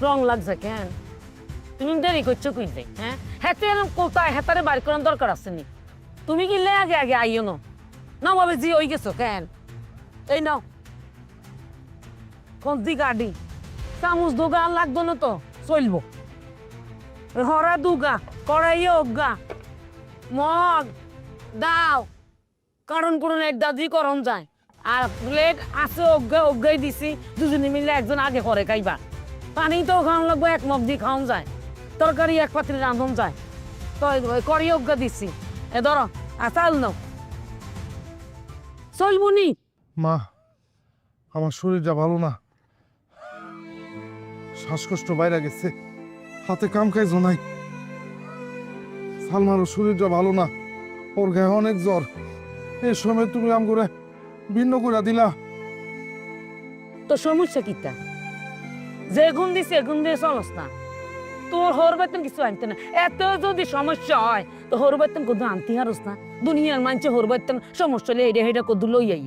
রং লাগছে কেন? তুমি দেরি করছো কইতে, হ্যাঁ? হেতে এরকম কোথায় হেতারে বাড়ি করার দরকার আছে নি? তুমি কিনলে আগে আগে আইও না ভাবে জি হয়ে গেছো কেন? এই নাও কন্তি গাড়ি চামচ দুগা লাগতো না তো চলবো। হরা দুগা কড়াই অজ্ঞা মগ দাও, কারণ কোন দাদি করন যায় আর প্লেট আছে অজ্ঞা অজ্ঞাই দিছি, দুজনে মিলে একজন আগে করে খাইবা। পানি তো খাওয়ান লাগবো, এক মগ দিয়ে খাওয়ান যায়, তরকারি এক পাত্রে রাঁধন যায়, তো করি অজ্ঞা দিছি। এ ধরো চাল নাও, চলবো নি? মা, আমার শরীরটা ভালো না, শ্বাসকষ্ট বাইরে গেছে, হাতে কাম কাজ নাই। সালমারও শরীরটা ভালো না, ওর গায়ে অনেক জ্বর। এই সময় তুমি আম করে ভিন্ন করে দিলা। তো সমস্যা কিটা? যে গুণ দিছে গুণ দিয়ে চলস না, তোর হর বেতন কিছু আনতে না। এত যদি সমস্যা হয় তো হর বেতন কদু আনতে হারস না। দুনিয়ার মানছে হর বেতন সমস্যা হলে এটা হেটা কদু লই আই।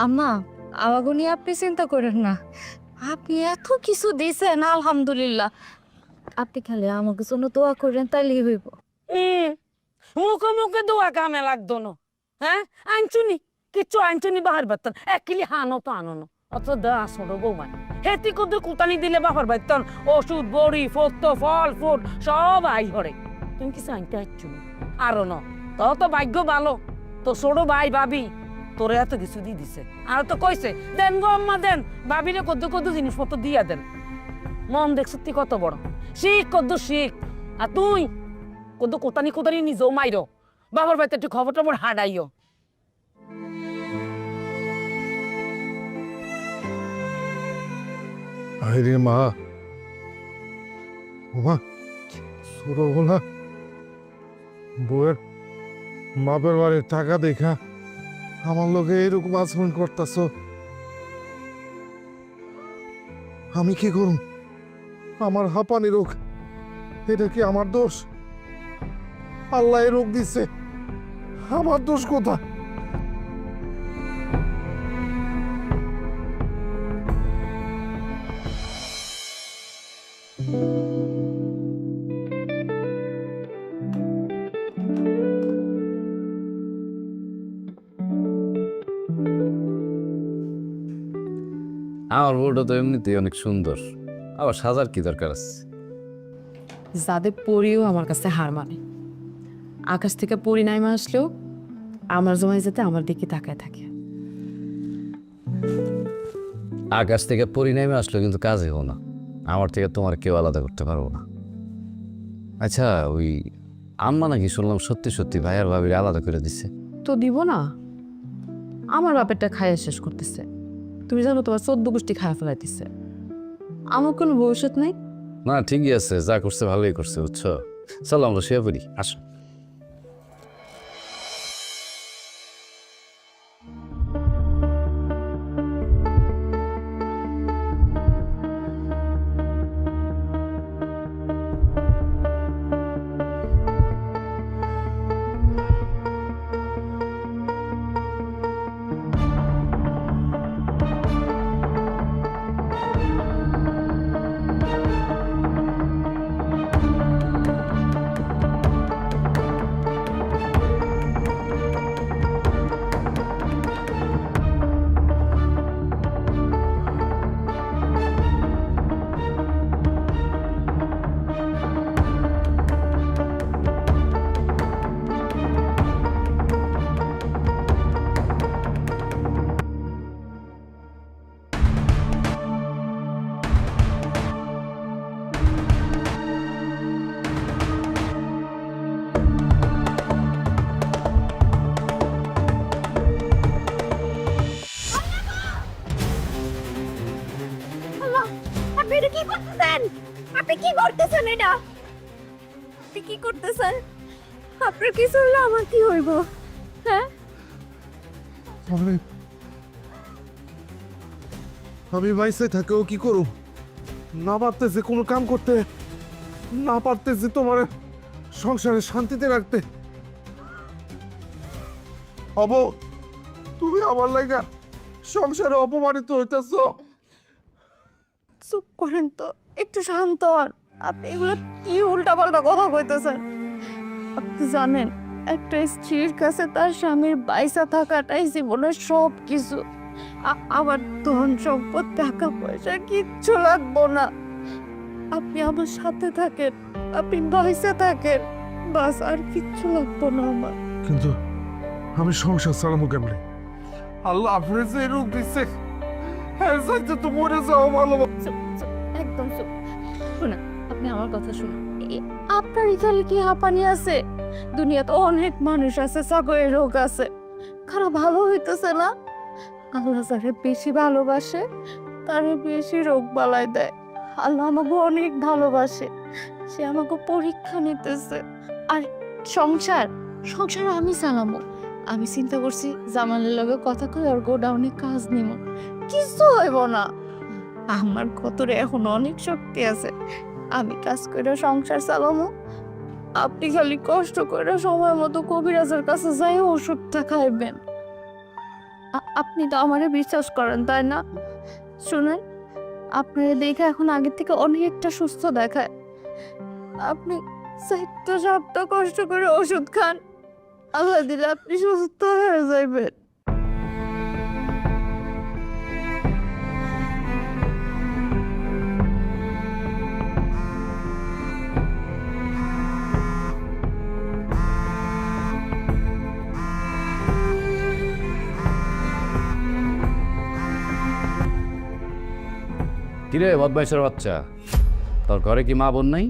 আম্মা, আমাকে নিয়ে আপনি চিন্তা করেন না, আপনি এত কিছু দিয়েছেন আলহামদুলিল্লাহ। আপনি খালি আমাকে জন্য দোয়া করেন তাইলেই হইব। মুখে মুখে দোয়া কামে লাগতো না, হ্যাঁ? আনছুনি কিচ্ছু আনছুনি বাহার বেতন এক কিলি হানো তো আনো না, অত দা ছোট বৌমা হেতি কদু কুতানি দিলে বাহার বেতন ওষুধ বড়ি ফত ফল ফুট সব আই হরে। তুমি কিছু আনতে আসছো আরো ন তো ভাগ্য ভালো, তো ছোট ভাই ভাবি তোরে এত কিছু দিয়ে দিছে। আর তো কইছে দেন গো আম্মা দেন, ভাবিরে কদ্দু কদ্দু জিনিসপত্র দিয়া দেন। মন দেখছ তুই কত বড়, শিখ কদ্দু শিখ। আর তুই কদ্দু কোতানি কোতানি নিজেও মাইরো, বাবার বাড়িতে একটু খবর টবর হাডাইও। আরে মা, বাবা ছোট বলা বউয়ের বাপের বাড়ির টাকা দেখা আমার লোকে এরকম আচরণ করতেছ, আমি কি করুম? আমার হাঁপানি রোগ, এটা কি আমার দোষ? আল্লাহ এই রোগ দিচ্ছে, আমার দোষ কোথায়? আমার বউটা তো এমনিতেই অনেক সুন্দর, আবার সাজার কি দরকার আছে? যাদের পরিও আমার কাছে হার মানে, আকাশ থেকে পরি নাইমা আসলেও আমার জমায় যেতে আমার দিকে তাকায় থাকে। আকাশ থেকে পরিণামে আসলো কিন্তু কাজে হো না, আমার থেকে তোমার কেউ আলাদা করতে পারবো না। আচ্ছা, ওই আম্মা নাকি শুনলাম সত্যি সত্যি ভাইয়ার ভাবির আলাদা করে দিচ্ছে। তো দিব না, আমার বাপেরটা খাইয়া শেষ করতেছে। তুমি জানো তোমার 14 গোষ্ঠী খায়া ফেলাইতেছে, আমার কোনো ভবিষ্যৎ নাই। না ঠিকই আছে, যা করছে ভালোই করছে, বুঝছো? চলো আমরা শুয়ে পড়ি, আসো। আপনি এটা কি করতেছেন? আপনি কি করতেছেন এটা? আপনি কি করতেছেন? আপনার কিছু হলে আমার কি হইব? হ্যাঁ, আমি বাইসে থাকেও কি করুম? না পারতেছে কোনো কাম করতে, না পারতেছে তোমার সংসারে শান্তিতে রাখতে। হব তুমি আমার লাগা সংসারে অপমানিত হইতেছ। চুপ করেন তো, একটু শান্ত হন। আপনি এগুলো কি উল্টাপাল্টা কথা কইতেছেন? আপনি জানেন একটা স্ত্রীর কাছে তার স্বামীর বাইসা থাকাটাই জীবনের সব কিছু। আমার ধন সম্পদ টাকা পয়সা কিচ্ছু লাগবো না। আপনি আমার সাথে থাকেন, আপনি বাইসা থাকেন, বাস আর কিচ্ছু লাগবো না আমার। কিন্তু আমি সংসার চালাবো কেমনে? আল্লাহ আপনার যে রোগ দিচ্ছে হ্যাঁ যাইতে তো মরে যাও ভালো। চুপ, চুপ, একদম চুপ। শুনুন, আপনি আমার কথা শুনুন। আপনার এখানে কি হাঁপানি আছে? দুনিয়াতে অনেক মানুষ আছে, সাগরের রোগ আছে, খারাপ ভালো হইতেছে না। আল্লাহ যারে বেশি ভালোবাসে তারে বেশি রোগ বালাই দেয়। আল্লাহ আমাকে অনেক ভালোবাসে, সে আমাকে পরীক্ষা নিতেছে। আর সংসার সংসার আমি চালামো। আমি চিন্তা করছি জামালের লগে কথা কই আর গোডাউনে কাজ নিব, কিছু হইব না। আমার কতরে এখন অনেক শক্তি আছে, আমি কাজ করে সংসার চালামো। আপনি খালি কষ্ট করে সময় মতো কবিরাজের কাছে যাই ওষুধটা খাইবেন। আপনি তো আমারে বিশ্বাস করেন তাই না? শুনেন, আপনার দেখে এখন আগের থেকে অনেকটা সুস্থ দেখায়। আপনি 4-7 কষ্ট করে ওষুধ খান, আল্লাহ দিলে আপনি সুস্থ হয়ে যাইবেন। কিরে বদমাইশের বাচ্চা, তোর ঘরে কি মা বোন নাই?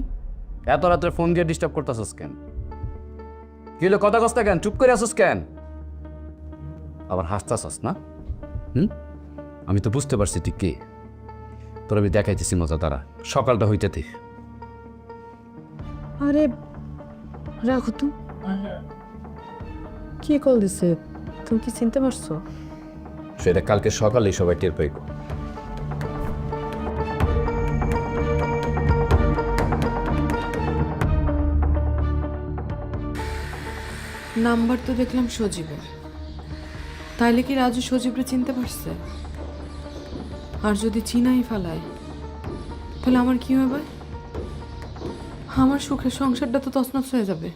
এত রাত্রে ফোন দিয়ে ডিস্টার্ব করতেছস কেন? কি হলো, কথা কস্তা কেন? চুপ করে আসস কেন? আবার হাসতাছস না? আমি তো বুঝতে পারছি ঠিক কি। তোর আমি দেখাইতেছি মজা, তারা সকালটা হইতে দে। আরে রাখো তো, কি কল দিছে? তুমি কি চিনতে পারছো? সেটা কালকে সকালেই সবাই টের পাইব। নাম্বার তো দেখলাম সজীবের, তাইলে কি রাজু সজীবরে চিনতে পারছে? আর যদি চিনাই ফেলায় তাহলে আমার কি হবে? আমার সুখের সংসারটা তো তছনছ হয়ে যাবে।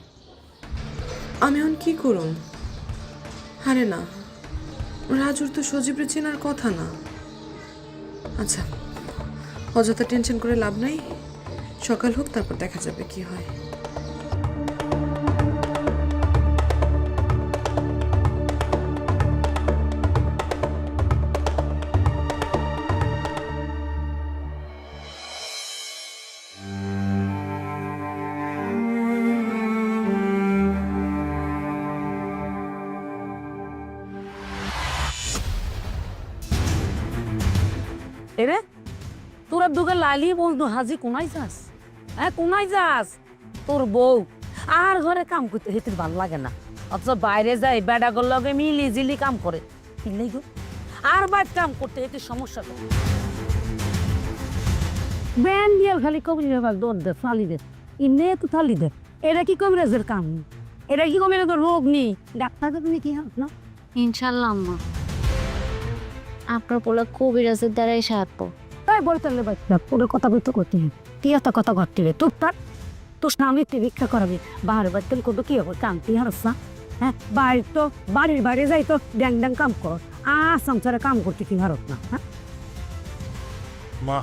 আমি এখন কি করুম? আরে না, রাজুর তো সজীবরে চেনার কথা না। আচ্ছা, অযথা টেনশন করে লাভ নাই, সকাল হোক তারপর দেখা যাবে কি হয়। এরে তোরা দুগে লালি বলতো হাজি কোনাই যাস? হ্যাঁ কোনাই যাস? তোর বউ আর ঘরে কাম করতে হেতে ভাল লাগে না, অথচ বাইরে যাই বেড়াগর লগে মিলি জিলি কাম করে। কিনলেই গো আর বাইর কাম করতে হেতে সমস্যা তো। ব্যান দিয়ে খালি কবিরের বাল দৌড় দে ফালি দে, ইনে তো থালি দে। এটা কি কবিরাজের কাম? এটা কি কবিরাজের রোগ নেই? ডাক্তারকে তুমি কি হাত না? ইনশাল্লাহ আম্মা, আপনার পোলা কবিরাজের দ্বারাই সাহায্য। তাই বলতে হলে বাচ্চা পুরো কথা বলতে করতে হবে, তুই এত কথা করতে হবে তোর তোর স্বামী তুই ভিক্ষা করাবি, বাহার বাড়িতে করবো কি হবে? কাম তুই হারস না? হ্যাঁ বাড়ির তো বাড়ির বাইরে যাই তো ড্যাং ড্যাং কাম কর, সংসারে কাম করতে কি হারত না? হ্যাঁ মা,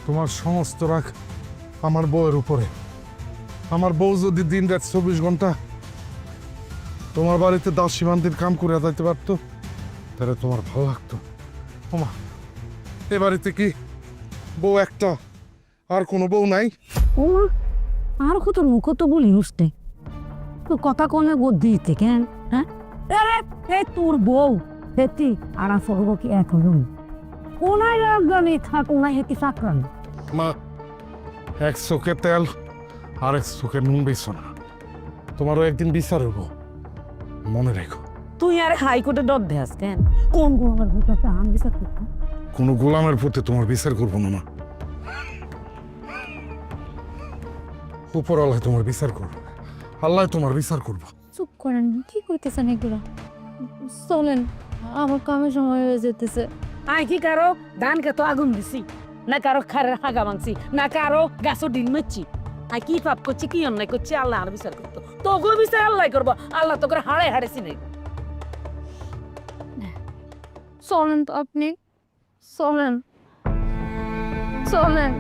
তোমার সমস্ত রাগ আমার বউয়ের উপরে। আমার বউ যদি দিন রাত 24 ঘন্টা তোমার বাড়িতে দাসী বান্দির কাম করে যাইতে পারতো তাহলে তোমার ভালো লাগতো। ওমা, এ বাড়িতে কি বউ একটা, আর কোনো বউ নাই? ও আর কত মুখ তো বলি উঠতে, তো কথা কনে বুদ্ধি দিতে কেন? হ্যাঁ তোর বউ হেতি আর আসব কি এখন কোনায় রাগানি থাক নাই হেতি চাকরান। মা, এক চোখে তেল আর এক চোখে নুন বেছো না, তোমারও একদিন বিচার হইব, মনে রেখো। তুই আর হাইকোর্টে ডর দেয়াস কেন? কোন গোলামের ভূতাতে আম বিচার করতে? কোনো গোলামের প্রতি তোমার বিচার করবো না মা, উপরওয়ালা তোমার বিচার করবো, আল্লাহ তোমার বিচার করবো। চুপ করেন, কি কইতেছেন এগুলো? চলেন, আমার কামের সময় হয়ে যেতেছে। আই কি কারো ধান খেতো আগুন দিছি, না কারো খারের হাগা ভাঙছি না কারো গাছও ডিম মারছি আর কি পাপ করছি কি অন্যায় করছি আল্লাহ আর বিচার করতো তোকে বিচার আল্লাহ করবো আল্লাহ তোকে হাড়ে হাড়েছি নাই চলেন তো আপনি চলেন চলেন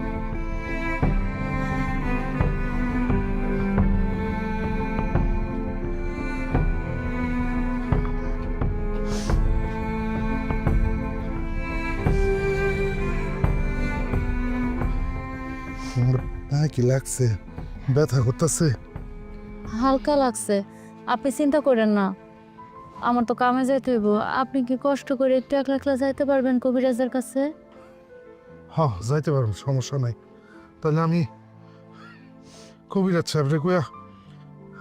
আমার পায়ে কি লাগছে, ব্যথা করতেছে। হালকা লাগছে আপনি চিন্তা করেন না আমার তো কামে যাইতে হইব আপনি কি কষ্ট করে একটু একলা একলা যাইতে পারবেন কবিরাজের কাছে হ্যাঁ যাইতে পারবো, সমস্যা নাই। তাহলে আমি কবিরাজ সাহেবরে কইয়া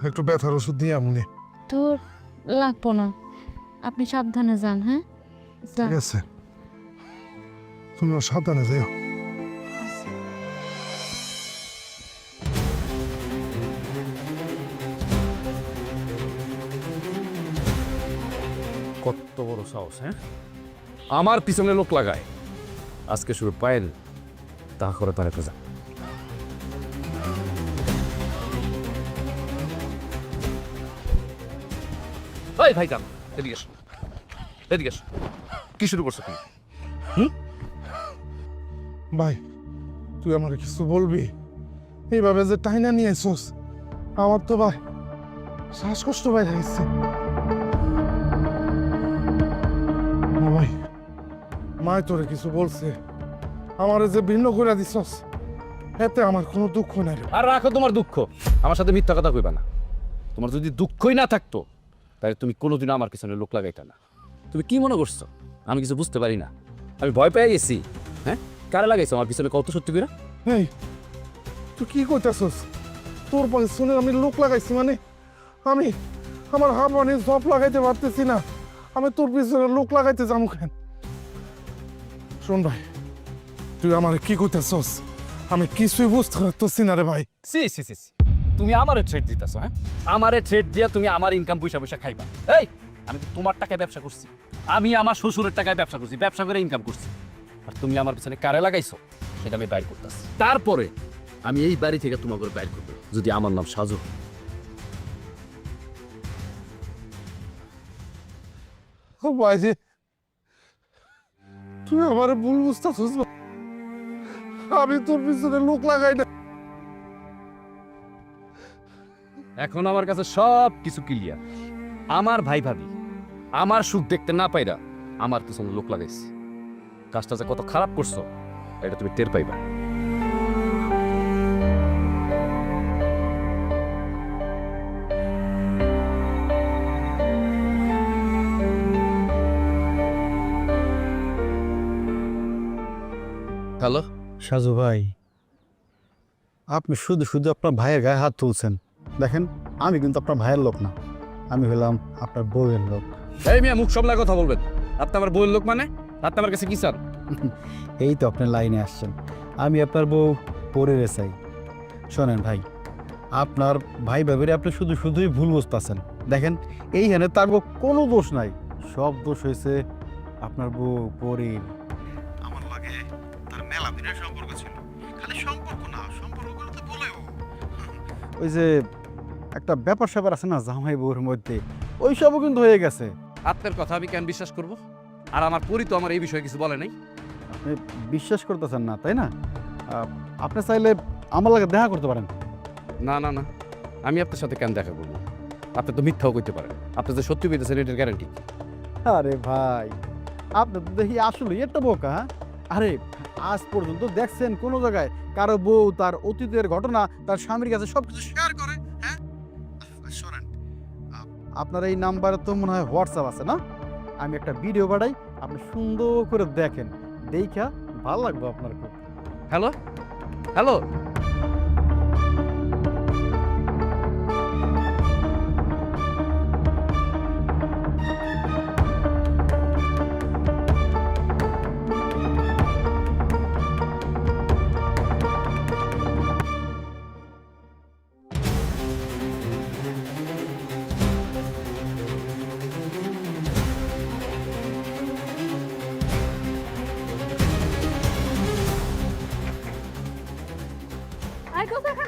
একটু ব্যথার ওষুধ দিয়ে আমনি। তোর লাগবো না আপনি সাবধানে যান হ্যাঁ যান। ঠিক আছে, তুমিও সাবধানে যাও। কত বড় সাহস, হ্যাঁ? আমার পিছনে লোক লাগায়। আজকে শুরু পায়েল তা করে তার একটা যা। এই ভাই কাম এদিকে এসো, এদিকে এসো। কি শুরু করছো তুমি? ভাই তুই আমার কিছু বলবি? এইভাবে যে টাইনা নিয়ে এসোস, আমার তো ভাই শ্বাসকষ্ট ভাই গেছে। ভাই মায় তোরে কিছু বলছে, আমারে যে ভিন্ন করে দিছস এতে আমার কোনো দুঃখ নাই রে। আর রাখো তোমার দুঃখ, আমার সাথে মিথ্যা কথা কইবা না। তোমার যদি দুঃখই না থাকতো তাহলে তুমি কোনোদিন আমার পিছনে লোক লাগাইতা না। তুমি কি মনে করছো আমি কিছু বুঝতে পারি না? আমি ভয় পেয়ে গেছি। হ্যাঁ, কারে লাগাইছো আমার পিছনে? কত সত্যি করে? এই তুই কি কইতাছস? তোর শুনে আমি লোক লাগাইছি মানে? আমি আমার হাঁপানি জব লাগাইতে পারতেছি না, আমি তোর পিছনে লোক লাগাইতে যাবো কেন? শোন ভাই, তুই আমার কি কইতাছস? আমি কিছুই বুঝতে পারতেছি না রে ভাই। সি সি সি সি। তুমি আমারে ট্রেড দিতেছো, হ্যাঁ? আমারে ট্রেড দিয়া তুমি আমার ইনকাম পয়সা পয়সা খাইবা। এই আমি তো তোমার টাকায় ব্যবসা করছি, আমি আমার শ্বশুরের টাকায় ব্যবসা করছি, ব্যবসা করে ইনকাম করছি। আর তুমি আমার পিছনে কারে লাগাইছো সেটা আমি বাইর করতেছি। তারপরে আমি এই বাড়ি থেকে তোমাকে বাইর করবো যদি আমার নাম সাজু। ও ভাই যে তুই আমার ভুল বুঝতেছস, আমি তোর পিছনে লোক লাগাই না। এখন আমার কাছে সব কিছু ক্লিয়ার। আমার ভাই ভাবি আমার সুখ দেখতে না পাইরা আমার পিছনে লোক লাগাইছি। কাজটা যে কত খারাপ করছো এটা তুমি টের পাইবা। হ্যালো সাজু ভাই, আপনি শুধু শুধু আপনার ভাইয়ের গায়ে হাত তুলছেন। দেখেন আমি কিন্তু আপনার ভাইয়ের লোক না, আমি হলাম আপনার বউয়ের লোক। এই মিয়া মুখ সামলায় কথা বলবেন। আপনি আমার বউয়ের লোক মানে? আপনি আমার কাছে কি চান? এই তো আপনার লাইনে আসছেন, আমি আপনার বউ পরে চাই। শোনেন ভাই, আপনার ভাই ভাবিরে আপনি শুধু শুধুই ভুল বুঝতেছেন। দেখেন এইখানে তার কোনো দোষ নাই, সব দোষ হয়েছে আপনার বউ পরীর। আমার লাগে তার মেলা দিনের সম্পর্ক ছিল, খালি সম্পর্ক না, সম্পর্কগুলো তো বলেও ওই যে একটা ব্যাপার স্যাপার আছে না জামাই বউর মধ্যে, ওই সবও কিন্তু হয়ে গেছে। আপনার কথা আমি কেন বিশ্বাস করব? আর আমার পরি তো আমার এই বিষয়ে কিছু বলে নাই। আপনি বিশ্বাস করতেছেন না তাই না? আপনি চাইলে আমার লাগে দেখা করতে পারেন। না না না, আমি আপনার সাথে কেন দেখা করবো? আপনি তো মিথ্যাও করতে পারেন। আপনি যে সত্যি পেতেছেন এটার গ্যারান্টি। আরে ভাই, আপনি তো দেখি আসলে একটা বোকা। হ্যাঁ, আরে আজ পর্যন্ত দেখছেন কোনো জায়গায় কারো বউ তার অতীতের ঘটনা তার স্বামীর কাছে সবকিছু শেয়ার করে? হ্যাঁ, শোনেন, আপনার এই নাম্বারে তো মনে হয় হোয়াটসঅ্যাপ আছে না? আমি একটা ভিডিও পাঠাই, আপনি সুন্দর করে দেখেন, দেখা ভালো লাগবে আপনার খুব। হ্যালো হ্যালো,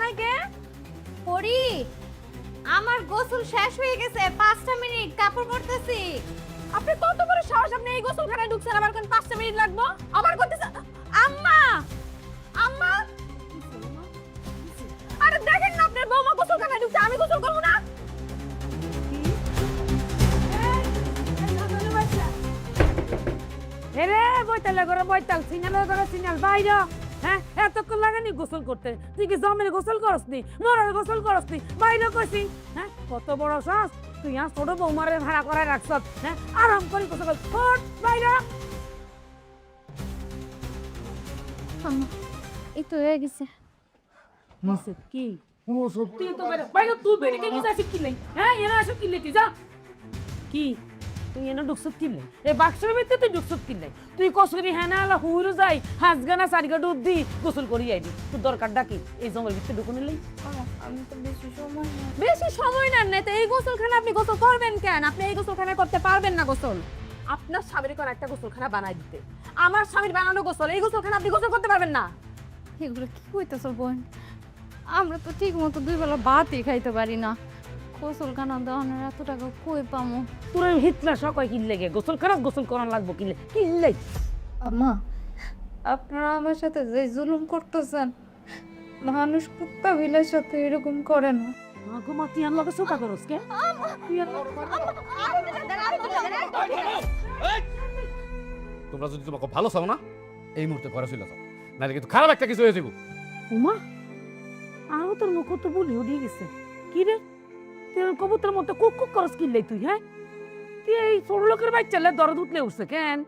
নাই কে? পরি, আমার গোসল শেষ হয়ে গেছে, 5টা মিনিট কাপড় পরতেছি। আপনি কত বড় সাহস, আপনি এই গোসলখানায় ঢুকছেন, আমার কোন 5টা মিনিট লাগবো? আমার করতেছে আম্মা, আম্মা। আরে দেখেন না, আপনার বৌমা গোসলখানায় ঢুকছে, আমি গোসল করবো না? এরে বইতালে করে বইতাল, সিনালে করে সিনাল বাইরে। হ্যাঁ, এতক্ষণ লাগেনি গোসল করতে? তুই কি জমের গোসল করসনি, মরার গোসল করসনি? বাইরে কইছি। হ্যাঁ, কত বড় সাহস, তুই আর ছোট বৌমারে ভাড়া করে রাখছ। হ্যাঁ, আরাম করে গোসল কর, ফট বাইরে। আম্মা, এই তো হয়ে গেছে। কি তুই তো বাইরে বাইরে, তুই বেরিয়ে কে গেছিস কিলে? হ্যাঁ, এরা আসো কিলে, তুই যা। কি তুই এনে ঢুকছত কিলে? এ বাক্সের ভিতরে তুই ঢুকছত কিলে? তুই কসরি হ্যাঁ না আলা হুইরো যাই হাজগানা সারিগা ডুব দি গোসল করি আইবি। তোর দরকারটা কি এই জঙ্গলের ভিতরে ঢুকুন লই? আমি তো বেশি সময় নেন না, তো এই গোসলখানা আপনি গোসল করবেন কেন? আপনি এই গোসলখানায় করতে পারবেন না গোসল। আপনার স্বামীর কোন একটা গোসলখানা বানাই দিতে। আমার স্বামীর বানানো গোসল, এই গোসলখানা আপনি গোসল করতে পারবেন না। এগুলো কি কইতেছ বোন? আমরা তো ঠিক মতো 2 বেলা ভাতই খাইতে পারি না, গোসলখানা দেওয়ানোর এত টাকা কই পামু? তোর হিতলা সকয় কিনলে গে গোসল খারাপ গোসল করার লাগবো কিনলে কিনলে। আম্মা, আপনারা আমার সাথে যে জুলুম করতেছেন, মানুষ কুত্তা বিলের সাথে এরকম করে না। ঘুমা তুই আনলো সোকা করস কে? তোমরা যদি তোমাকে ভালো চাও না, এই মুহূর্তে ঘরে চলে যাও, নাহলে কিন্তু খারাপ একটা কিছু হয়ে যাবো। উমা, আরো তোর মুখ তো বলি উঠে গেছে। কি রে, তুই কবুতরের মতো কুক কুক করস কিনলে তুই? হ্যাঁ, তুই এই ছোট লোকের বাচ্চালে দরদ উঠলে উঠছে কেন?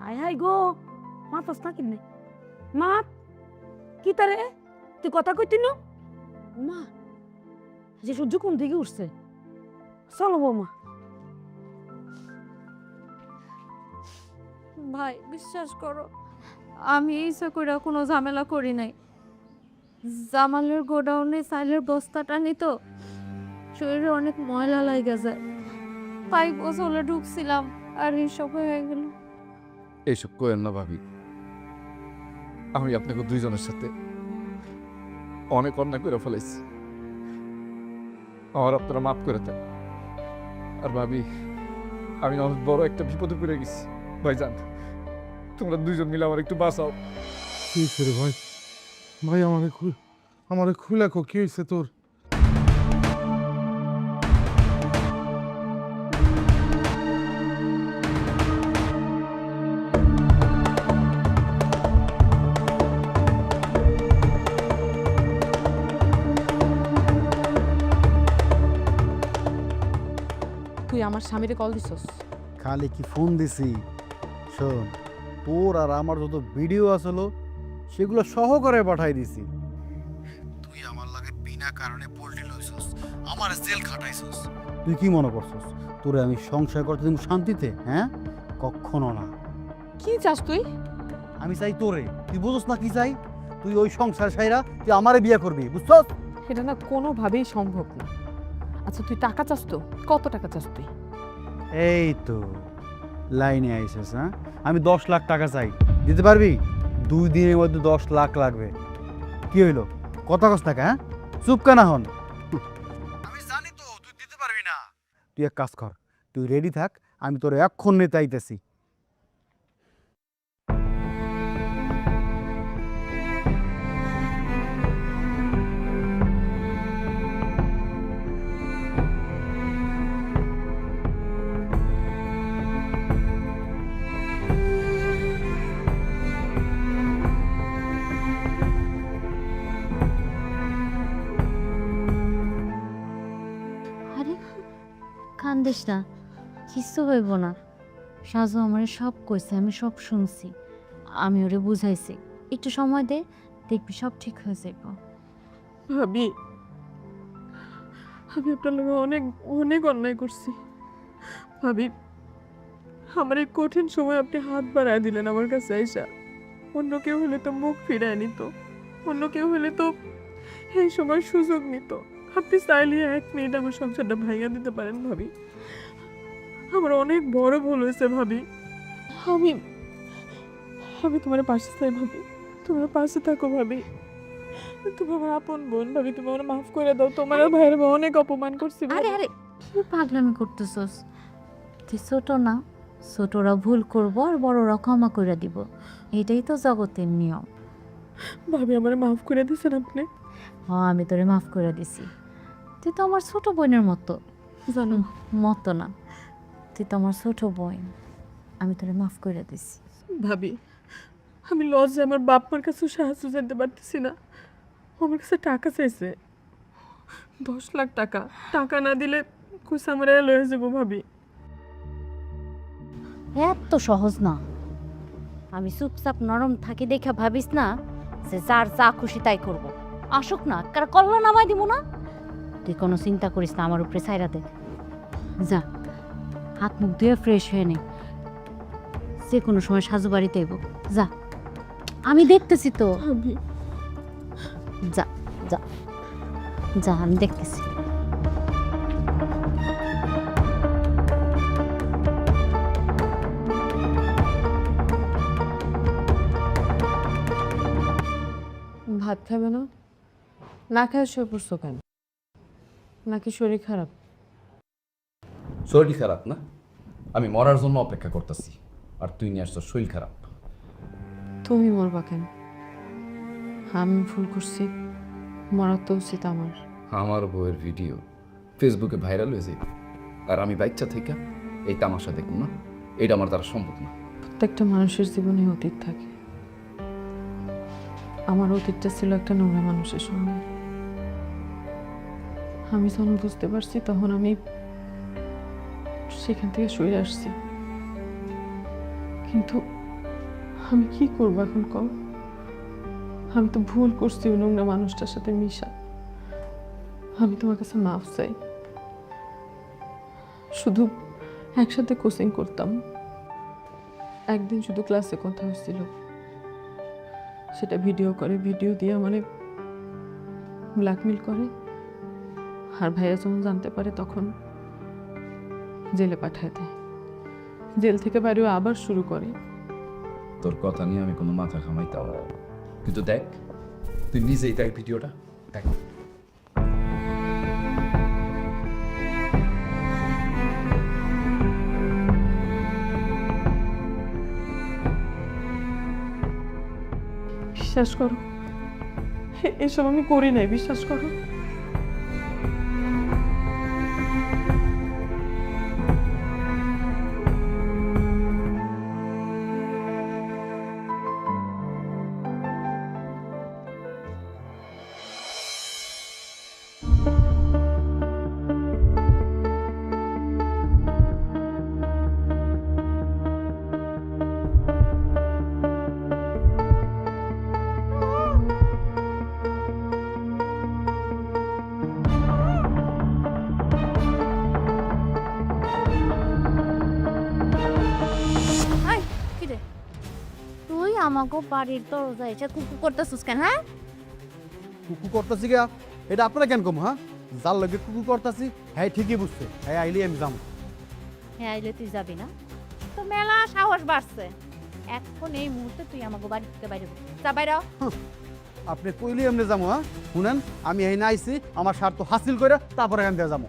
আয় হাই গো, মাতস না কিনে মাত কি তারে তুই কথা কইতি না? মা যে সূর্য কোন দিকে উঠছে? চলো বৌমা। ভাই বিশ্বাস করো, আমি ইচ্ছা করে কোনো ঝামেলা করি নাই। জামালের গোডাউনে চাইলের বস্তাটা নিত, শরীরে অনেক ময়লা লাগে যায়, তাই গোসলে ঢুকছিলাম আর এইসব হয়ে গেল। এইসব কোয়েন না ভাবি, আমি আপনাকে দুইজনের সাথে অনেক অন্যায় করে ফেলেছি, আমার আপনারা মাফ করে দেন। আর ভাবি, আমি অনেক বড় একটা বিপদে পড়ে গেছি ভাইজান, তোমরা দুইজন মিলে আমার একটু বাঁচাও। কি হয়েছে রে ভাই? ভাই আমারে খুলে কো, কি হয়েছে তোর? তুই আমার স্বামীরে কল দিছস? খালি কি ফোন দিছি? শোন, তোর আর আমার যত ভিডিও আসলো সেগুলো সহকারে পাঠাই দিছি। তুই আমার লাগে বিনা কারণে পোল্ট্রি লইছস, আমার জেল খাটাইছস। তুই কি মনে করছস তোরে আমি সংসার করতে দিব শান্তিতে? হ্যাঁ, কখনো না। কি চাস তুই? আমি চাই তোরে, তুই বুঝছস না কি চাই? তুই ওই সংসার সাইরা তুই আমারে বিয়ে করবি, বুঝছস? এটা না কোনোভাবেই সম্ভব না। আচ্ছা তুই টাকা চাস তো? কত টাকা চাস তুই? এই তো লাইনে আইসিস। হ্যাঁ, আমি 10 লাখ টাকা চাই, দিতে পারবি? 2 দিনের মধ্যে 10 লাখ লাগবে। কি হইলো, কথা কস টাকা? হ্যাঁ, চুপ কেনা হন। আমি জানি তো তুই দিতে পারবি না। তুই এক কাজ কর, তুই রেডি থাক, আমি তোর এক্ষণ নিতে আইতেছি। আরে কান্দিস না, কিছু হইব না। সাজু আমারে সব কইছে, আমি সব শুনছি, আমি ওরে বুঝাইছি। একটু সময় দে, দেখবি সব ঠিক হয়ে যাইব। ভাবি, আমি আপনার লগে অনেক অনেক অন্যায় করছি ভাবি। আমার এই কঠিন সময় আপনি হাত বাড়ায় দিলেন আমার কাছে আইসা। অন্য কেউ হলে তো মুখ ফিরায় নিত, অন্য কেউ হলে তো এই সময় সুযোগ নিত। আপনি চাইলে 1 মিনিট আমার সংসারটা ভাঙিয়ে দিতে পারেন ভাবি। আমার অনেক বড় ভুল হয়েছে ভাবি। আমি তোমার পাশে চাই ভাবি, তোমার পাশে থাকো ভাবি। তুমি আমার আপন বোন ভাবি, তুমি আমার মাফ করে দাও। তোমার আর ভাইয়ের বউ অনেক অপমান করছি আরে আরে কি পাগলামি করতেছস? তুই ছোট না, ছোটরা ভুল করবো আর বড়রা ক্ষমা করে দিব, এটাই তো জগতের নিয়ম। ভাবি আমার মাফ করে দিয়েছেন আপনি? হ্যাঁ আমি তোরে মাফ করে দিছি। তুই তো আমার ছোট বোনের মতো। জানো মতো না, তুই তো আমার ছোট বোন, আমি তোরে মাফ করে দিছি। ভাবি, আমি লজ্জে আমার বাপ মার কাছে সাহায্য চাইতে পারতেছি না। আমার কাছে টাকা চাইছে 10 লাখ টাকা। টাকা না দিলে কইছে আমার লয়ে যাবো ভাবি। এত সহজ না। আমি চুপচাপ নরম থাকি দেখে ভাবিস না যে যার যা খুশি তাই করব। আসুক না, কার কল্লা নামাই দিব না। তুই কোনো চিন্তা করিস না, আমার উপরে ছাইরা দে। যা হাত মুখ ধুয়ে ফ্রেশ হয়ে নে, যে কোনো সময় সাজু বাড়িতে আইব। যা, আমি দেখতেছি তো। ভাবি যা যা যা, আমি দেখতেছি। ভাত খাবে না? না খায় শুয়ে পড়ছো কেন? নাকি শরীর খারাপ? শরীর খারাপ না, আমি মরার জন্য অপেক্ষা করতেছি, আর তুই নিয়ে আসছো শরীর খারাপ। তুমি মরবা কেন? আমি ভুল করছি, মরা তো উচিত আমার। আমার বউয়ের ভিডিও ফেসবুকে ভাইরাল হয়ে যাবে, আর আমি বাচ্চা থেকে এই তামাশা দেখুন না, এটা আমার দ্বারা সম্ভব না। প্রত্যেকটা মানুষের জীবনে অতীত থাকে। আমার অতীতটা ছিল একটা নোংরা মানুষের সঙ্গে। আমি যখন বুঝতে পারছি তখন আমি সেখান থেকে সরে আসছি। কিন্তু আমি কি করবো এখন কম? আমি তো ভুল করছি ওই নোংরা মানুষটার সাথে মিশা। আমি তোমার কাছে মাফ চাই। শুধু একসাথে কোচিং করতাম, একদিন শুধু ক্লাসে কথা হয়েছিল, সেটা ভিডিও করে, ভিডিও দিয়ে মানে ব্ল্যাকমেল করে। আর ভাইয়া যখন জানতে পারে তখন জেলে পাঠায় দেয়। জেল থেকে বাইরেও আবার শুরু করে। তোর কথা নিয়ে আমি কোনো মাথা ঘামাইতাম না, কিন্তু দেখ তুই নিজেই দেখ ভিডিওটা, দেখ। বিশ্বাস করো, এসব আমি করি নাই, বিশ্বাস করো। তুই আমাকে বাড়ির দরজা এসে কুকু করতেছিস কেন? হ্যাঁ কুকু করতেছি গা, এটা আপনারা কেন কম? হ্যাঁ, যার লগে কুকু করতেছি হ্যাঁ ঠিকই বুঝছে, হ্যাঁ আইলি আমি যাম। হ্যাঁ আইলে তুই যাবি না? তো মেলা সাহস বাড়ছে। এখন এই মুহূর্তে তুই আমাকে বাড়ি থেকে বাইরে যা, বাইরে হ। আপনি কইলি এমনি যাবো? হ্যাঁ শুনেন, আমি এই না আইছি আমার স্বার্থ হাসিল করে তারপরে এখান থেকে যাবো।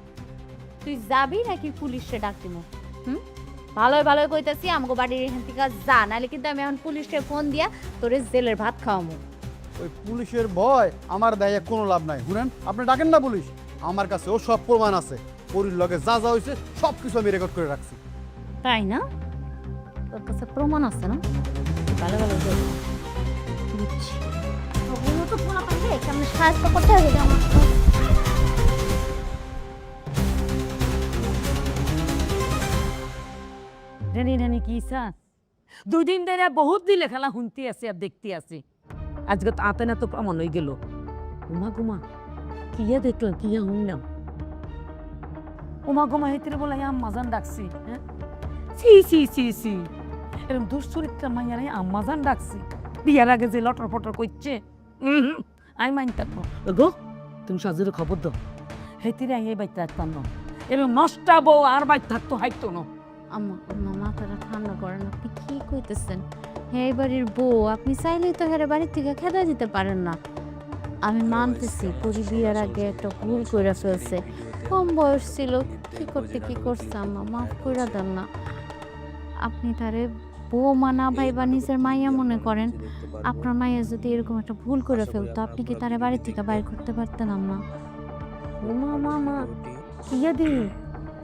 তুই যাবি নাকি পুলিশে ডাক দিমু? ভালোই ভালোই কইতাছি আমাকে বাড়ির এখান থেকে যা, নাহলে কিন্তু আমি এখন পুলিশে ফোন দিয়া তোরে জেলের ভাত খাওয়ামু। ওই পুলিশের ভয় আমার দেয় কোনো লাভ নাই। শুনেন, আপনি ডাকেন না পুলিশ, আমার কাছে ও সব প্রমাণ আছে। পরির লগে যা যা হয়েছে সব কিছু আমি রেকর্ড করে রাখছি। তাই না? তোর কাছে প্রমাণ আছে না? ভালো ভালো বুঝছি। ওগুলো তো ফোন পাইলে কেমন সাহায্য করতে হবে আমার। রানি রানি কি চাস? 2 দিন ধরে বহুত দিলে খেলা শুনতে আছি আর দেখতে আছি। আজকে তো আতে না তো প্রমাণ হয়ে গেল। উমা গুমা কিয়া দেখলাম, কিয়া শুনলাম। উমা গুমা হেতিরে বলে আম্মাজান ডাকছি। হ্যাঁ সি সি সি সি, এরকম দুশ্চরিত্রা মাইয়ারে আম্মাজান ডাকছি। বিয়ার আগে যে লটর ফটর করছে, আমি মাইন থাকবো গো। তুমি সাজুরে খবর দাও, হেতিরে আই বাইতে থাকতাম না। এরকম নষ্টা বউ আর বাইতে থাকতো হাইতো না। আম্মা আম্মা মাথাটা ঠান্ডা করেন, আপনি কি কইতেছেন? হ্যাঁ এই বাড়ির বউ, আপনি চাইলেই তো হেরে বাড়ির থেকে খেদা দিতে পারেন না। আমি মানতেছি পরি বিয়ের আগে একটা ভুল করে ফেলছে, কম বয়স ছিল, কি করতে কি করছে আম্মা, মাফ করে দেন না। আপনি তারে বৌমা না ভাইবা নিজের মাইয়া মনে করেন, আপনার মাইয়া যদি এরকম একটা ভুল করে ফেলতো আপনি কি তারে বাড়ি থেকে বাইর করতে পারতেন আম্মা? মা মা মা কিয়া দি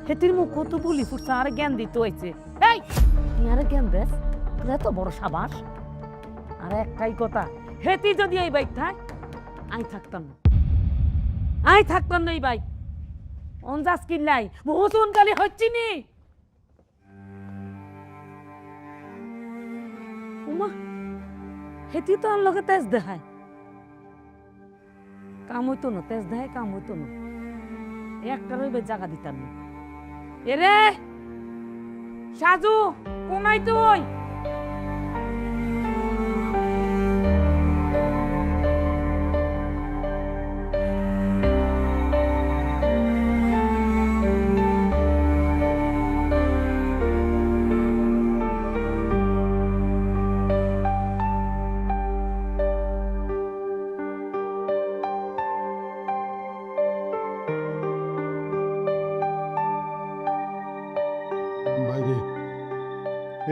হেতির মুখ কত বলি ফুটছে আর জ্ঞান দিতে হয়েছে। এই তুই আর জ্ঞান দেস, তোর এত বড় সাবাস। আর একটাই কথা, হেতি যদি এই বাইক থাক আই থাকতাম না, আই থাকতাম না এই বাইক। অনজাস কিল্লাই মহসুন কালি হচ্ছি নি। উমা হেতি তো আর লগে তেজ দেখায়, কাম হইতো না, তেজ দেখায় কাম হইতো না, একটা রইবে জায়গা দিতাম না। এরে সাজু কোনাই তুই? বাইরে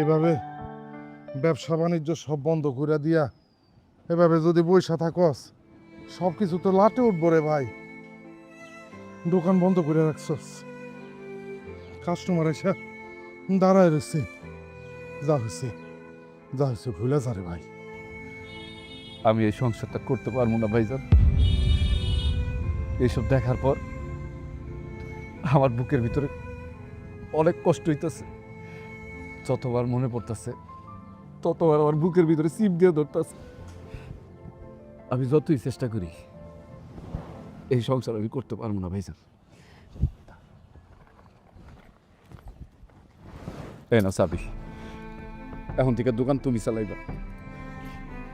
এভাবে ব্যবসা বাণিজ্য সব বন্ধ করে দিয়া এভাবে যদি বইসা থাকস সব কিছু তো লাটে উঠবো রে ভাই। দোকান বন্ধ করে রাখছস, কাস্টমার এসে দাঁড়ায় রয়েছে, যা হয়েছে যা হয়েছে ভুলে যা রে ভাই। আমি এই সংসারটা করতে পারবো না ভাইজান। এইসব দেখার পর আমার বুকের ভিতরে অনেক কষ্ট হইতেছে। যতবার মনে পড়তেছে ততবার আমার বুকের ভিতরে সিপ দিয়ে ধরতেছে। আমি যতই চেষ্টা করি এই সংসার আমি করতে পারবো না ভাইজান। এই না চাবি, এখন থেকে দোকান তুমি চালাইবা,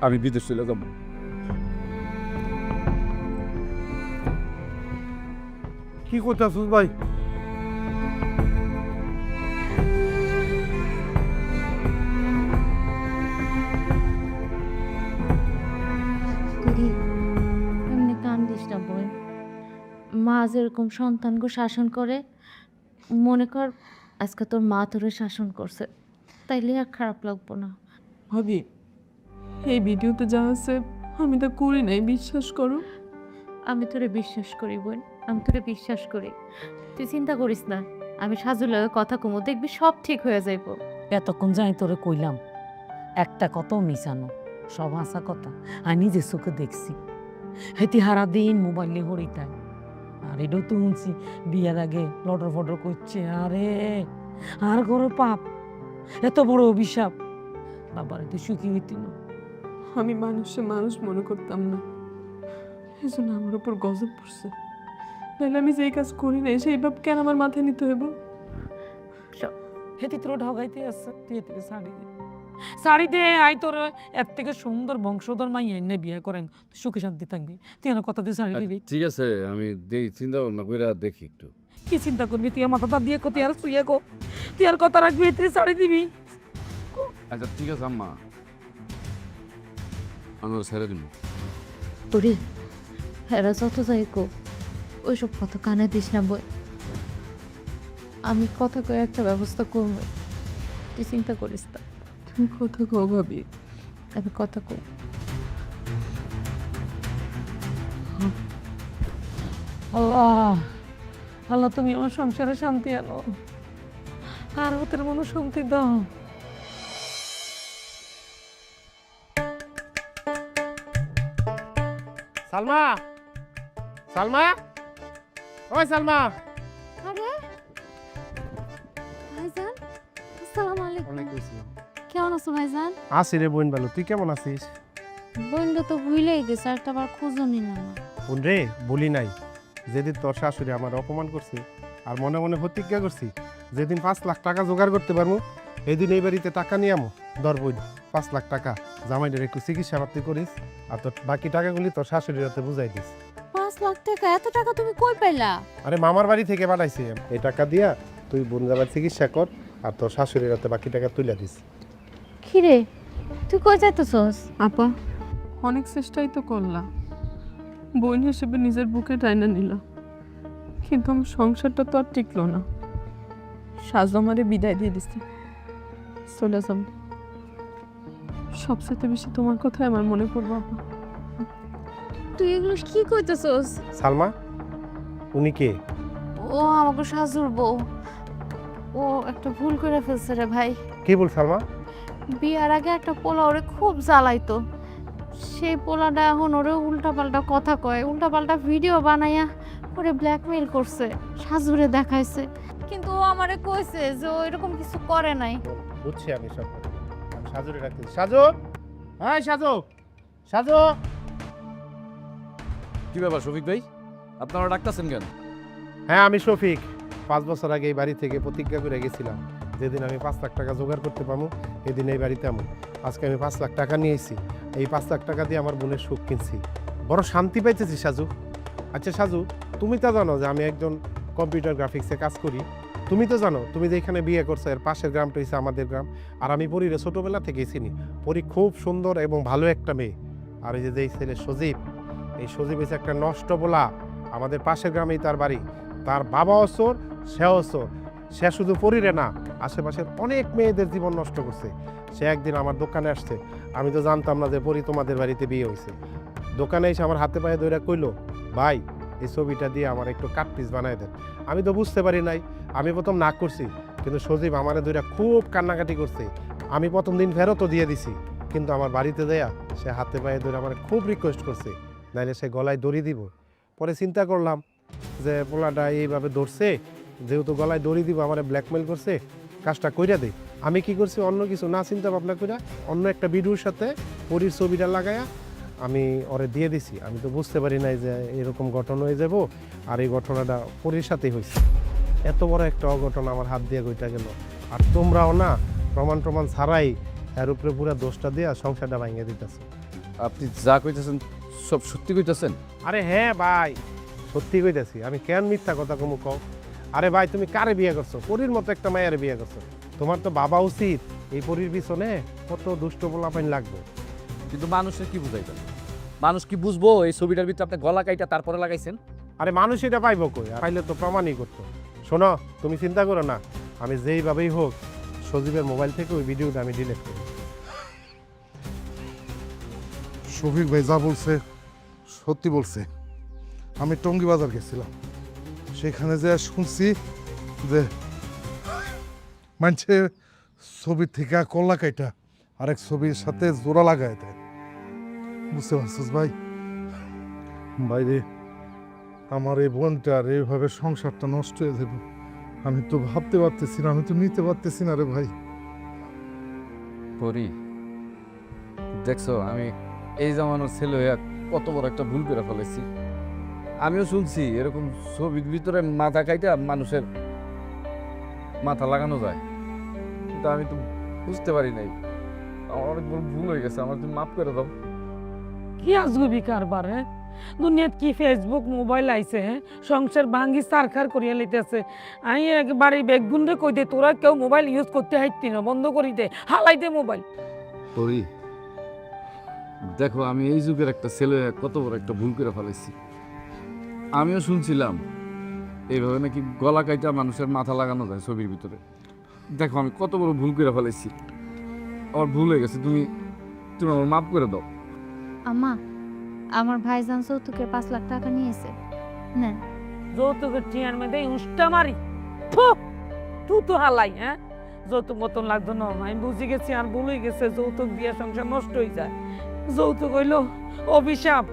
আমি বিদেশ চলে যাব। কি করতেছিস ভাই? করি এমনি কান্দিস না বোন, মা যেরকম সন্তানকে শাসন করে, মনে কর আজকে তোর মা তোরে শাসন করছে, তাইলে আর খারাপ লাগবো না। ভাবি এই ভিডিওতে যা আছে আমি তা করি নাই, বিশ্বাস করো। আমি তোরে বিশ্বাস করি বোন, আমি তোরে বিশ্বাস করি, তুই চিন্তা করিস না। আমি সাজুর লগে কথা কমো, দেখবি সব ঠিক হয়ে যাইব। এতক্ষণ যাই তোরে কইলাম, একটা কথাও মিশানো, সব হাসা কথা। আমি নিজে চোখে দেখছি হেতি হারা দিন মোবাইলে হরিতায়। আর এটাও তো শুনছি বিয়ের আগে লটর ফটর করছে। আরে আর ঘরে পাপ, এত বড় অভিশাপ, বাবারে তুই সুখী হইতি না। আমি মানুষ মনে করতাম না, এই জন্য আমার উপর গজব পড়ছে। নাহলে আমি যেই কাজ করি না সেই ভাব কেন আমার মাথায় নিতে হইব? হেতি তোর ঢগাইতে আসছে, তুই এর থেকে শাড়ি দে, শাড়ি দে। আই তোর এর থেকে সুন্দর বংশধর মাই এনে বিয়ে করেন, তুই সুখে শান্তি থাকবি। তুই আমার কথা দিয়ে শাড়ি দিবি। ঠিক আছে, আমি চিন্তা ভাবনা করে দেখি একটু। কি চিন্তা করবি তুই? আমার মাথাটা দিয়ে তুই আর শুয়ে গো, তুই আর কথা রাখবি, তুই শাড়ি দিবি। আচ্ছা ঠিক আছে আম্মা, আমি ওর ছেড়ে দিব। ওরে হেরা যত যাই কো, ওইসব কথা কানে দিস না বই। আমি কথা কয়ে একটা ব্যবস্থা করবো, তুই চিন্তা করিস না। তুমি কথা কও ভাবি। আমি কথা কই। আল্লাহ আল্লাহ, তুমি আমার সংসারে শান্তি আনো, আর ওদের মনে শান্তি দাও। সালমা, সালমা, ওই সালমা। আরে ভাইজান, আসসালামু আলাইকুম। কেমন আছো ভাইজান? আছি রে বোন, ভালো। তুই কেমন আছিস? বোনটা তো ভুলেই গেছে, একটা বার খোঁজও নিলাম না। বোন রে, বলি নাই যেদিন তোর শাশুড়ি আমার অপমান করছে আর মনে মনে প্রতিজ্ঞা করছি যেদিন 5 লাখ টাকা জোগাড় করতে পারবো এই দিন এই বাড়িতে টাকা নিয়ে আমো। ধর বোন 5 লাখ টাকা, জামাইদের একটু চিকিৎসা পাতি করিস আর তোর বাকি টাকাগুলি তোর শাশুড়ির হাতে বুঝাই দিস। 5 লাখ টাকা? এত টাকা তুমি কই পাইলা? আরে মামার বাড়ি থেকে পাঠাইছি। এই টাকা দিয়া তুই বোন যাবার চিকিৎসা কর আর তোর শাশুড়ির হাতে বাকি টাকা তুলে দিস। কিরে তুই কই যাইতেছস? আপা অনেক চেষ্টাই তো করলাম, বোন হিসেবে নিজের বুকে টাইনা নিলাম, কিন্তু আমার সংসারটা তো আর টিকলো না। সাজু আমারে বিদায় দিয়ে দিচ্ছে, চলে যাব। সবচেয়ে বেশি তোমার কথাই আমার মনে পড়বো আপা। তুই এগুলো কি কইতেছস? সালমা, উনি কে? ও আমাকে শাশুর বউ। ও একটা ভুল করে ফেলছে রে ভাই। কি বল সালমা? বিয়ার আগে একটা পোলা ওরে খুব জ্বালাইতো। সেই পোলাটা এখন ওরে উল্টাপাল্টা কথা কয়, উল্টাপাল্টা ভিডিও বানাইয়া ওরে ব্ল্যাকমেইল করছে, শাশুড়ে দেখাইছে। কিন্তু ও আমারে কইছে যে ও এরকম কিছু করে নাই। বুঝছি আমি সব। আমি সাজুরে রাখতেছি। সাজু, হ্যাঁ সাজু, সাজু। কি ব্যাপার শফিক ভাই, আপনারা ডাকতেছেন কেন? হ্যাঁ আমি শফিক। 5 বছর আগে এই বাড়ি থেকে প্রতিজ্ঞা করে গেছিলাম, যেদিন আমি 5 লাখ টাকা জোগাড় করতে পারবো এদিন এই বাড়িতে আমো। আজকে আমি 5 লাখ টাকা নিয়ে এসেছি। এই 5 লাখ টাকা দিয়ে আমার বোনের সুখ কিনছি, বড় শান্তি পাইতেছি সাজু। আচ্ছা সাজু, তুমি তো জানো যে আমি একজন কম্পিউটার গ্রাফিক্সে কাজ করি। তুমি তো জানো তুমি যে এখানে বিয়ে করছো এর পাশের গ্রামটা হচ্ছে আমাদের গ্রাম। আর আমি পরীরে ছোটোবেলা থেকেই চিনি। পরী খুব সুন্দর এবং ভালো একটা মেয়ে। আর এই যে ছেলে সজীব, এই সজীব হচ্ছে একটা নষ্ট বলা। আমাদের পাশের গ্রামেই তার বাড়ি। তার বাবা অসর, সেও অসর। সে শুধু পরীরে না, আশেপাশের অনেক মেয়েদের জীবন নষ্ট করছে। সে একদিন আমার দোকানে আসছে, আমি তো জানতাম না যে পরী তোমাদের বাড়িতে বিয়ে হয়েছে। দোকানে এসে আমার হাতে পায়ে ধরে কইলো, ভাই এই ছবিটা দিয়ে আমার একটু কাট পিস বানায় দেন। আমি তো বুঝতে পারি নাই, আমি প্রথম না করছি, কিন্তু সজীব আমারে ধরে খুব কান্নাকাটি করছে। আমি প্রথম দিন ফেরতও দিয়ে দিছি, কিন্তু আমার বাড়িতে দেয়া সে হাতে পায়ে ধরে আমার খুব রিকোয়েস্ট করছে, নাইলে সে গলায় দড়ি দিব। পরে চিন্তা করলাম যে পোলাটা এইভাবে ধরছে, যেহেতু গলায় দড়ি দিব, আমার ব্ল্যাকমেল করছে, কাজটা কইরা দেই। আমি কি করছি, অন্য কিছু না চিন্তা ভাবনা কইরা অন্য একটা ভিডিওর সাথে পরীর ছবিটা লাগায়া আমি ওরে দিয়ে দিছি। আমি তো বুঝতে পারি নাই যে এরকম ঘটনা হয়ে যাব, আর এই ঘটনাটা পরীর সাথেই হয়েছে। এত বড় একটা অঘটন আমার হাত দিয়ে গইটা গেল। আর তোমরাও না প্রমাণ ছাড়াই এর উপরে পুরো দোষটা দিয়া সংসারটা ভাঙিয়ে দিতেছে। আপনি যা কইতেছেন সব সত্যি কইতেছেন? আরে হ্যাঁ ভাই, সত্যি কইতেছি। আমি কেন মিথ্যা কথা কমু কও? আরে ভাই তুমি কারে বিয়ে করছো? পরীর মতো একটা মায়ের বিয়ে করছো। তোমার তো বাবা উচিত এই পরীর পিছনে কত দুষ্ট পোলাপাইন লাগবে। কিন্তু মানুষের কি বুঝাইবেন? মানুষ কি বুঝবো এই ছবিটার ভিতরে আপনি গলা কাইটা তারপরে লাগাইছেন? আরে মানুষ এটা পাইবো কই? আর পাইলে তো প্রমাণই করতো। শোনো, তুমি চিন্তা করো না, আমি যেইভাবেই হোক সজীবের মোবাইল থেকে ওই ভিডিওটা আমি ডিলিট করি। শফিক ভাই যা বলছে সত্যি বলছে। আমি টঙ্গী বাজার গেছিলাম, সেখানে যে শুনছি যে মানছে ছবির থেকে কল্লা কাইটা আরেক ছবির সাথে জোড়া লাগায় দেয়। বুঝতে পারছিস ভাই? ভাই রে, আমার এই বোনটার এইভাবে সংসারটা নষ্ট হয়ে যাবে আমি তো ভাবতে পারতেছি না, আমি তো নিতে পারতেছি না রে ভাই। পরি, দেখছো আমি এই জামানোর ছেলে হয়ে কত বড় একটা ভুল করে ফেলেছি। আমিও শুনছি এরকম ছবির ভিতরে মাথা কাইটা মানুষের মাথা লাগানো যায়, কিন্তু আমি তো বুঝতে পারি নাই। আমার অনেক বড় ভুল হয়ে গেছে, আমার তুমি মাফ করে দাও। কি আজগুবি কারবার, হ্যাঁ? দুনিয়াত কি ফেসবুক মোবাইল আইছে, হ্যাঁ? সংসার ভাঙ্গি সারখার করিয়া লইতেছে। আমি একবারে বেগুন রে কই দে, তোরা কেউ মোবাইল ইউজ করতে হাইতি না, বন্ধ করি দে, হালাই দে মোবাইল। পরি, দেখো আমি এই যুগের একটা ছেলে হয়ে কত বড় একটা ভুল করে ফেলেছি। আমিও শুনছিলাম এইভাবে নাকি গলা কাইটা মানুষের মাথা লাগানো যায় ছবির ভিতরে। দেখো আমি কত বড় ভুল করে ফেলেছি, আমার ভুল হয়ে গেছে, তুমি তুমি আমার মাফ করে দাও। আম্মা, আমার ভাইজান যৌতুকের 5 লাখ টাকা নিয়েছে, নেন। যৌতুকের টিয়ার মধ্যে উষ্টা মারি, তুই তো হালাই, হ্যাঁ? যৌতুক মতন লাগতো না, আমি বুঝে গেছি আর ভুলে গেছে, যৌতুক দিয়ে সংসার নষ্ট হয়ে যায়। যৌতুক হইলো অভিশাপ,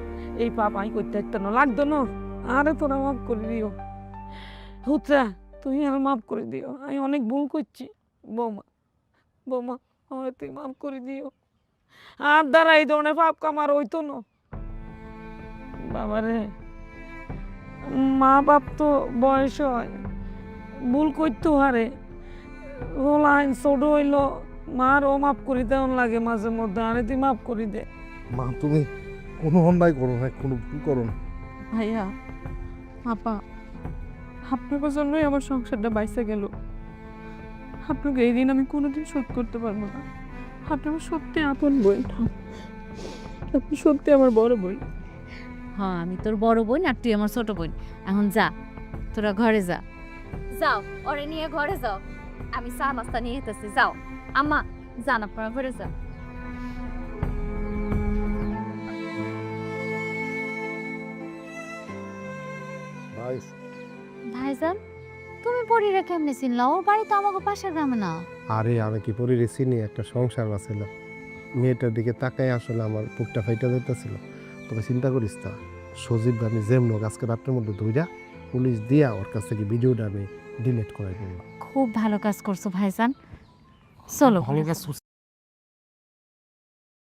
এই পাপ আমি করতে পারতাম না, লাগতো না। আরে তোরা মাফ করে দিও, হুচা তুই আর মাফ করে দিও, আমি অনেক ভুল করছি। বৌমা, বৌমা, আমায় তুই মাফ করে দিও। আর দ্বারা এই ধরনের পাপ কামার হইতো না। বাবারে, মা বাপ তো বয়স হয়, ভুল করতে হারে, লাইন ছোট হইলো, মারও মাফ করি দেওয়ান লাগে মাঝে মধ্যে, আরে তুই মাফ করি দে। মা তুমি কোনো অন্যায় করো না, কোনো ভুল করো না। ভাইয়া, আপা, আপনার জন্যই আমার সংসারটা বাইসে গেল। আপনাকে এই দিন আমি কোনোদিন শোধ করতে পারবো না। আপনি আমার সত্যি আপন বোন, আপনি সত্যি আমার বড় বোন। হ্যাঁ আমি তোর বড় বোন আর তুই আমার ছোট বোন। এখন যা, তোরা ঘরে যা। যাও, ওরে নিয়ে ঘরে যাও, আমি চা নাস্তা নিয়ে যেতেছি। যাও আম্মা, যান আপনারা ঘরে যাও। ভাই ভাইজান, তুমি পরীরা কেমনে চিনলা? ওর বাড়ি তো আমাকে পাশের গ্রামে না। আরে আমি কি পরিরে চিনি, একটা সংসার বাঁচিল। মেয়েটার দিকে তাকাই আসলে আমার বুকটা ফাইটা যেতেছিল। তবে চিন্তা করিস না, সজীব আমি যেমন আজকে রাত্রের মধ্যে ধইরা পুলিশ দিয়া ওর কাছ থেকে ভিডিওটা আমি ডিলিট করাই দেবো। খুব ভালো কাজ করছো ভাইজান, চলো। ভালো কাজ